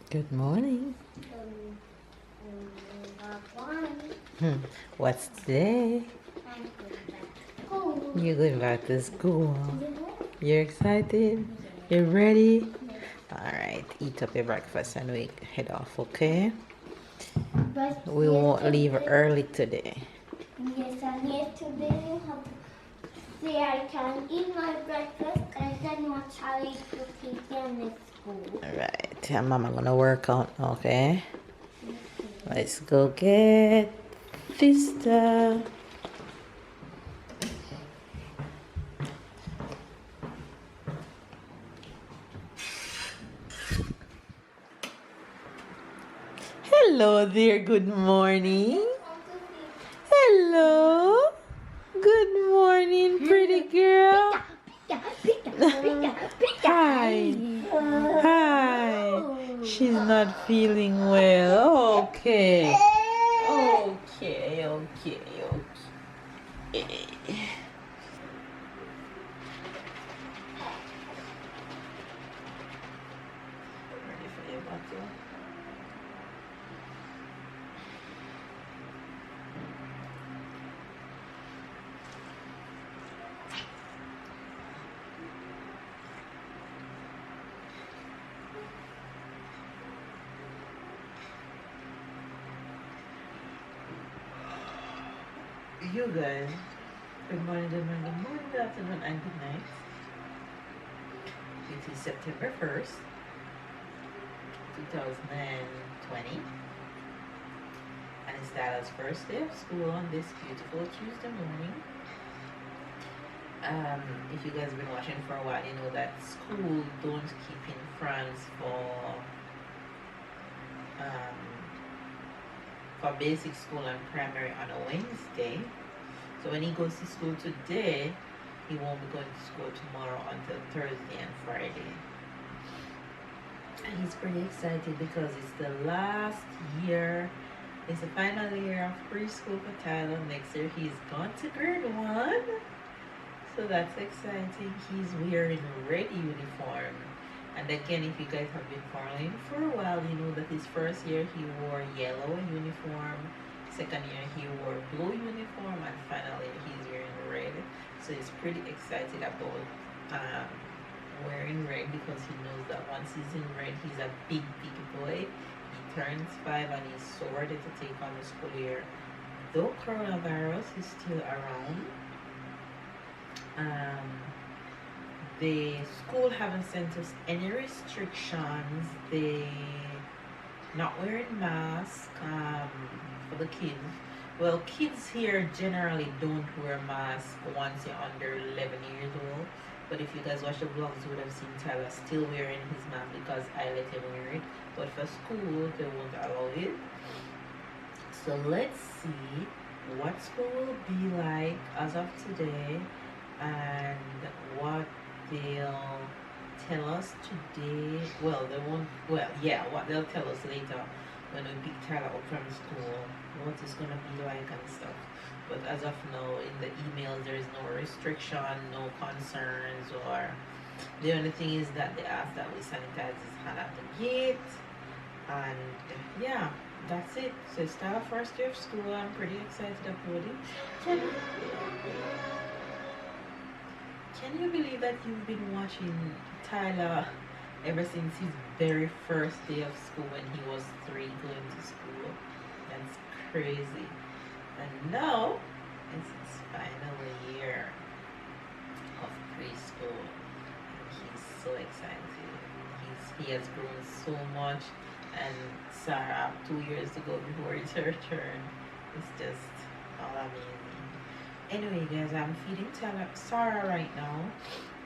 Good morning. What's today? You're going back to school. You're excited? You're ready? Alright, eat up your breakfast and we head off, okay? We won't leave early today. Yes, and yesterday say I can eat my breakfast and then watch how I to take them to school. Alright, Mama gonna work out, okay? Let's go get Vista. Hello there, good morning. Hello. Good morning, pretty girl. Hi. Hi. She's not feeling well. Okay. Okay, okay, okay. Ready for your bottle? You guys, good morning, good afternoon, and good night. It is September 1st, 2020, and it's Dada's first day of school on this beautiful Tuesday morning. If you guys have been watching for a while, you know that school don't keep in France um, for basic school and primary on a Wednesday. So when he goes to school today, he won't be going to school tomorrow until Thursday and Friday. And he's pretty excited because it's the last year, it's the final year of preschool for Tyler. Next year he's gone to grade 1. So that's exciting. He's wearing red uniform. And again, if you guys have been following for a while, you know that his first year he wore yellow uniform. Second year he wore blue uniform, and finally he's wearing red. So he's pretty excited about wearing red because he knows that once he's in red, he's a big boy. He turns 5 and he's so ready to take on the school year. Though coronavirus is still around, the school haven't sent us any restrictions. They not wearing masks for the kids. Well, kids here generally don't wear masks once you're under 11 years old. But if you guys watch the vlogs, you would have seen Tyler still wearing his mask because I let him wear it. But for school, they won't allow it. So let's see what school will be like as of today and what they'll tell us today. Well, they won't. Well, yeah, what they'll tell us later when we pick Tyler up from school, what it's gonna be like and stuff. But as of now, in the emails, there is no restriction, no concerns, or the only thing is that they ask that we sanitize his hand at the gate, and yeah, that's it. So it's our first day of school. I'm pretty excited about it. Can you believe that you've been watching Tyler ever since his very first day of school when he was 3 going to school? That's crazy. And now it's his final year of preschool. And he's so excited. He has grown so much. And Sarah, 2 years ago before it's her turn, it's just all amazing. Anyway, guys, I'm feeding Sarah right now.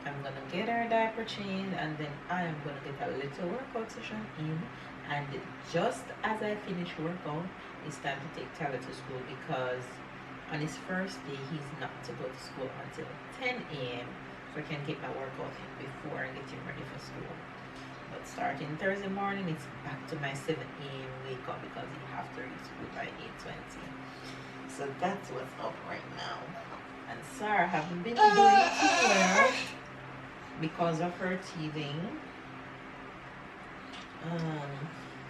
I'm gonna get her diaper changed, and then I am gonna get a little workout session in. And just as I finish workout, it's time to take Tyler to school because on his first day he's not to go to school until 10 a.m. so I can get my workout in before I get him ready for school. But starting Thursday morning, it's back to my 7 a.m. wake up because you have to reach school by 8:20. So that's what's up right now. And Sarah haven't been doing too well because of her teething.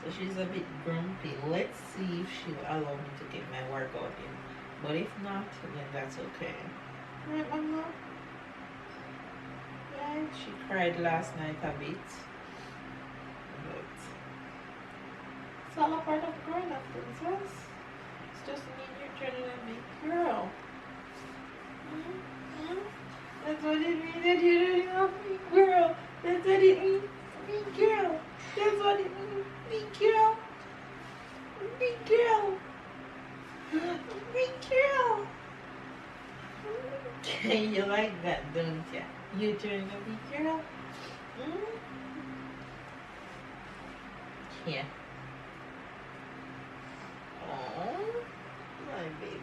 So she's a bit grumpy. Let's see if she will allow me to get my workout in. But if not, then that's okay. Right, Mama? Yeah, she cried last night a bit. But it's all a part of growing up, princess. It's just me and you turning a big girl. Mm-hmm. That's what it means that you're turning a big girl. That's what it means. Big girl. That's what it means. Big girl. Big girl. Big girl. You like that, don't you? You turning a big girl? Mm? Yeah. Oh, my baby.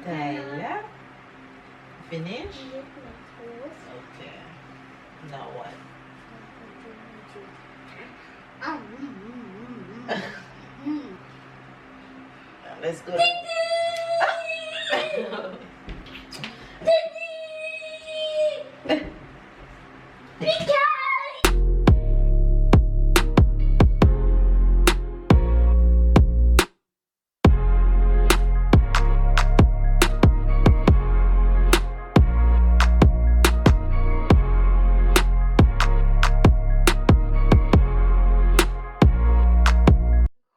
Tyler, finish? Okay. Now what? Let's go.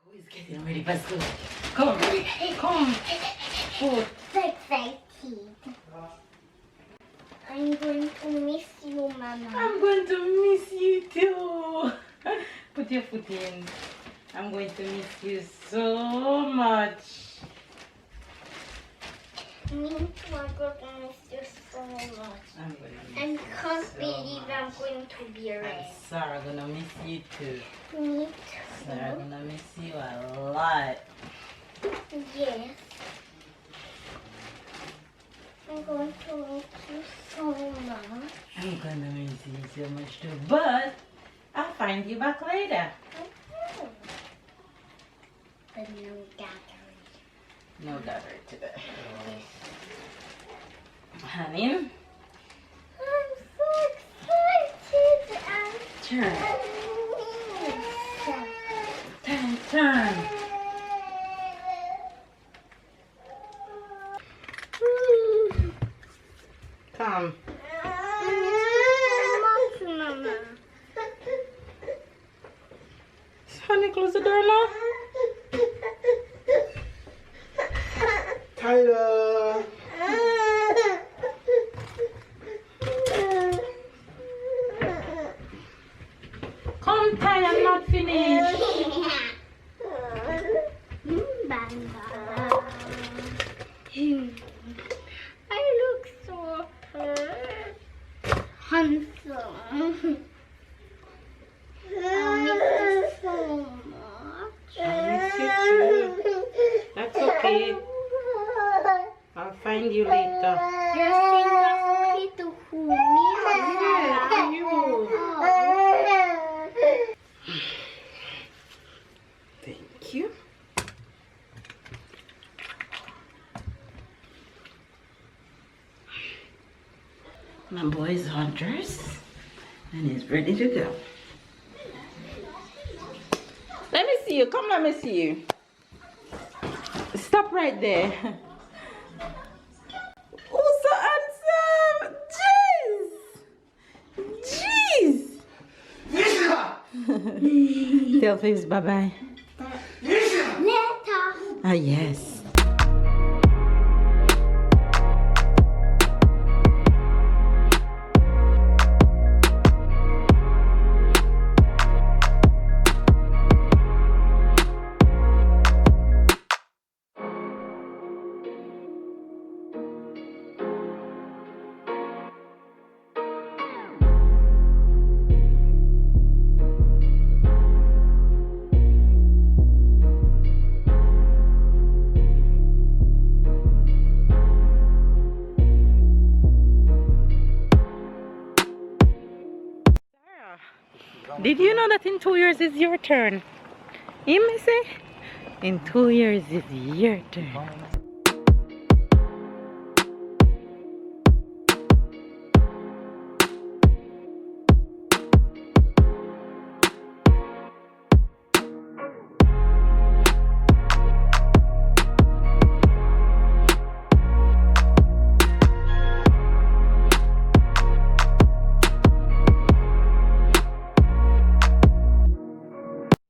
Who's getting ready for school? Come on, baby. Come. Food. So excited. I'm going to miss you, Mama. I'm going to miss you too. Put your foot in. I'm going to miss you so much. Me too, I'm going to miss you so much. I'm going to miss I you can't so believe much. I'm going to be I'm around. sorry, I'm gonna miss you too. Me Sorry, I'm too. gonna miss you a lot. Yes. I'm going to miss you so much. I'm gonna miss you so much too. But I'll find you back later. But no gathering. No gathering today. Honey, I'm so excited. turn. I'm Turn. Come. Mama. Honey, close the door now. Tyler. Come, Tyler, I'm not finished. I look so handsome. I miss you so much. I miss you too. That's okay. I'll find you later. Your fingers to who? Me or Yeah, Sarah? you. Oh. Thank you. My boy's all dressed and he's ready to go. Let me see you. Come, let me see you. Stop right there. Oh, so handsome. Jeez. Tell face bye-bye. Later. Ah, yes. Did you know that in 2 years it's your turn? You may say, In 2 years, it's your turn.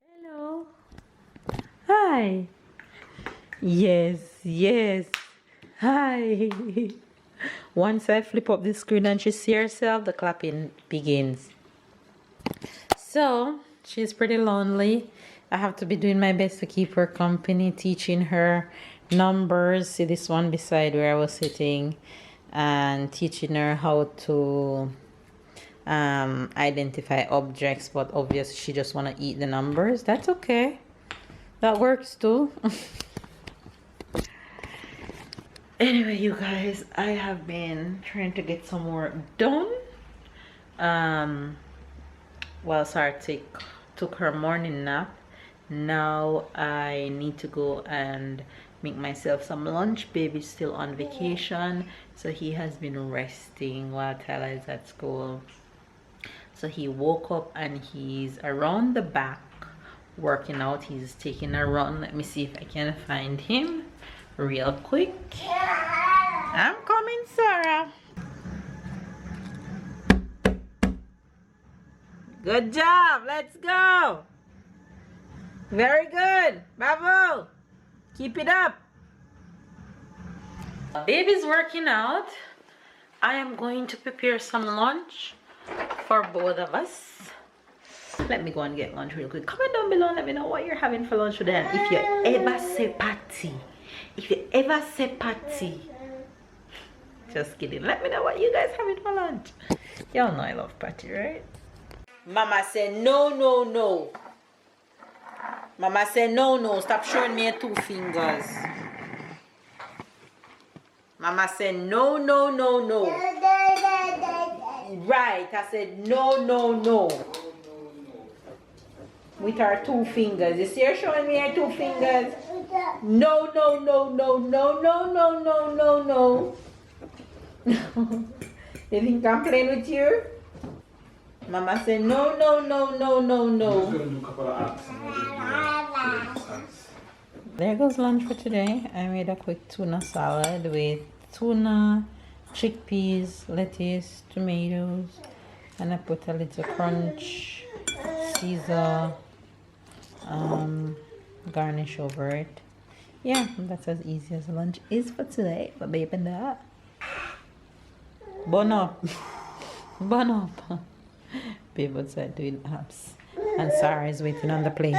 Hello. Hi. Yes, yes. Hi. Once I flip up the screen and she sees herself, the clapping begins. So, she's pretty lonely. I have to be doing my best to keep her company, teaching her numbers. See this one beside where I was sitting, and teaching her how to identify objects, but obviously she just want to eat the numbers. That's okay. That works too. Anyway, you guys, I have been trying to get some work done. Well, Sartik took her morning nap. Now I need to go and make myself some lunch. Baby's still on vacation, so he has been resting while Tyler is at school. So he woke up and he's around the back working out. He's taking a run. Let me see if I can find him real quick. I'm coming, Sarah. Good job. Let's go. Very good. Bravo. Keep it up. Baby's working out. I am going to prepare some lunch for both of us. Let me go and get lunch real quick. Comment down below and let me know what you're having for lunch today. And if you ever say patty, just kidding. Let me know what you guys having for lunch. Y'all know I love patty, right? Mama said no, no, no. Mama said no, no. Stop showing me your 2 fingers. Mama said no, no, no, no. Right, I said no, no, no. With our 2 fingers. You see her showing me her 2 fingers? No, no, no, no, no, no, no, no, no, no. You think I'm playing with you? Mama said no, no, no, no, no, no. I'm just gonna do a couple of acts. There goes lunch for today. I made a quick tuna salad with tuna, chickpeas, lettuce, tomatoes, and I put a little crunch, Caesar, garnish over it. Yeah, that's as easy as lunch is for today. But baby, that bun up, bun up. Babe outside doing apps, and Sarah is waiting on the plate.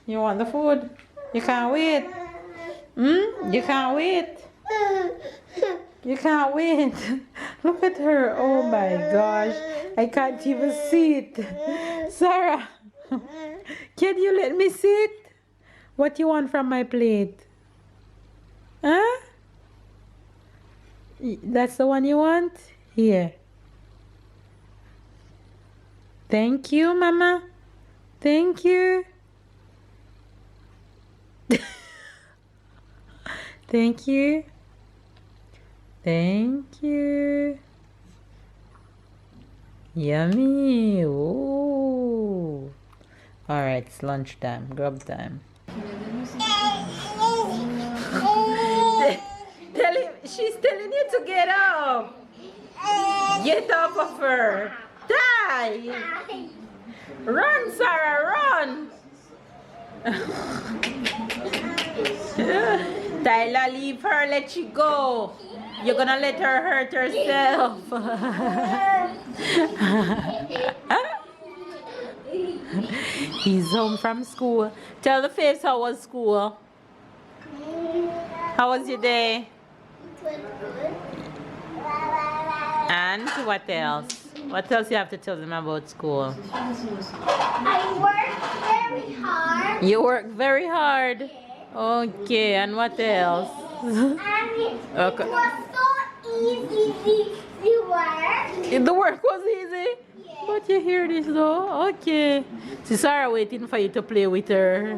You want the food? You can't wait. You can't wait. You can't wait. Look at her. Oh my gosh. I can't even sit. Sarah, can you let me sit? What you want from my plate? Huh? That's the one you want? Here. Thank you, Mama. Thank you. Thank you. Thank you. Yummy. Ooh. Alright, it's lunchtime. Grub time. She's telling you to get up. Get off of her. Die. Run, Sarah, run. Tyler, leave her. Let you go. You're gonna let her hurt herself. He's home from school. Tell the face how was school. How was your day? And what else? What else you have to tell them about school? I worked very hard. You work very hard. Okay, and what else? And it was so easy, the work. The work was easy? Yes. But you hear this though? Okay. See Sarah waiting for you to play with her.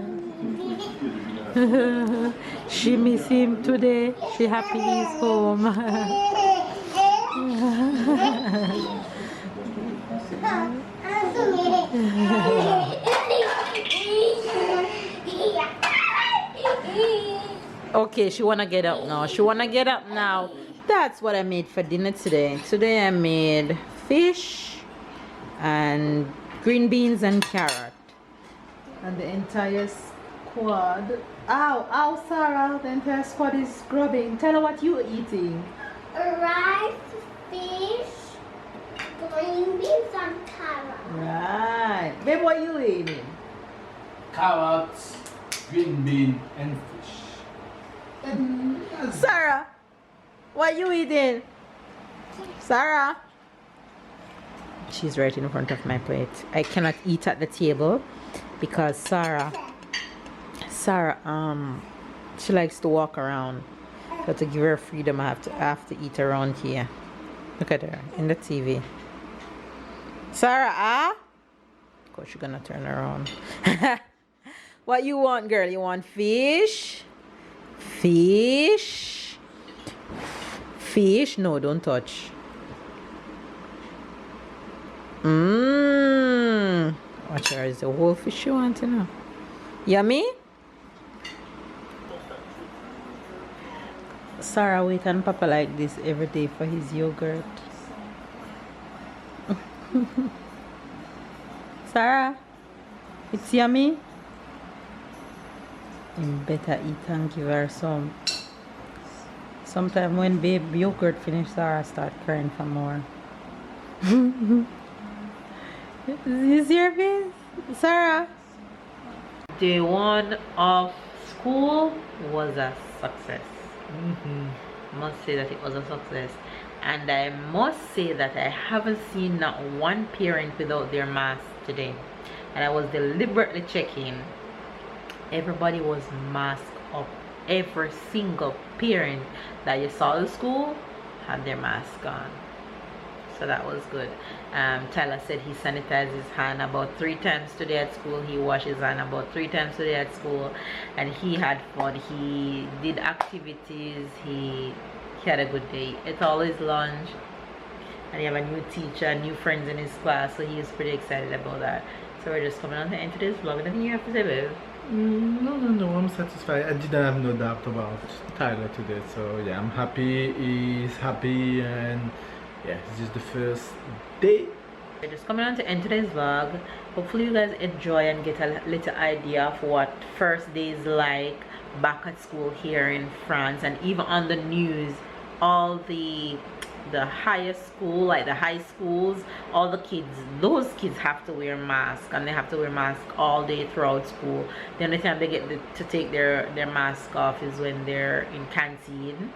She miss him today. She happy he's home. Okay, she wanna get up now. She wanna get up now. That's what I made for dinner today. Today I made fish and green beans and carrot. And the entire squad. Ow, ow, Sarah. The entire squad is scrubbing. Tell her what you eating. Rice, fish, green beans, and carrot. Right. Babe, what you eating? Carrots, green bean, and fish. Sarah, what you eating? Sarah? She's right in front of my plate. I cannot eat at the table because Sarah, she likes to walk around. So to give her freedom, I have to eat around here. Look at her in the TV. Sarah, of course, she's gonna turn around. What you want, girl? You want fish? Fish? Fish? No, don't touch. Watch her. Is the whole fish you want to know? Yummy? Sarah wait on Papa like this every day for his yogurt. Sarah, it's yummy? You better eat and give her some. Sometime when babe yogurt finish, Sarah start crying for more. Is your face? Sarah? Day one of school was a success. Must say that it was a success. And I must say that I haven't seen not one parent without their mask today. And I was deliberately checking. Everybody was masked up. Every single parent that you saw in school had their mask on. So that was good. Tyler said he sanitized his hand about 3 times today at school. He washed his hand about 3 times today at school. And he had fun. He did activities. He had a good day. It's always lunch. And he have a new teacher, new friends in his class. So he is pretty excited about that. So we're just coming on to end today's vlog. Anything you have to say, babe? No, I'm satisfied. I didn't have no doubt about Tyler today. So yeah, I'm happy. He's happy, and yeah, this is the first day. We're just coming on to end today's vlog. Hopefully you guys enjoy and get a little idea of what first day is like back at school here in France. And even on the news, all the highest school, like the high schools, all the kids, those kids have to wear masks, and they have to wear masks all day throughout school. The only time they get to take their mask off is when they're in canteen.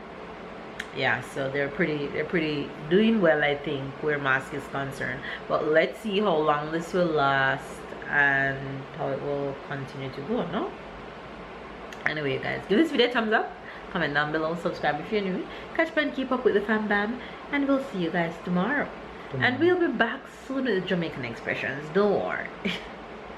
Yeah, so they're pretty doing well, I think, where mask is concerned. But let's see how long this will last and how it will continue to go. No, anyway, guys, give this video a thumbs up, comment down below, subscribe if you're new, catch up and keep up with the fam bam, and we'll see you guys tomorrow. And we'll be back soon with the Jamaican expressions, don't worry.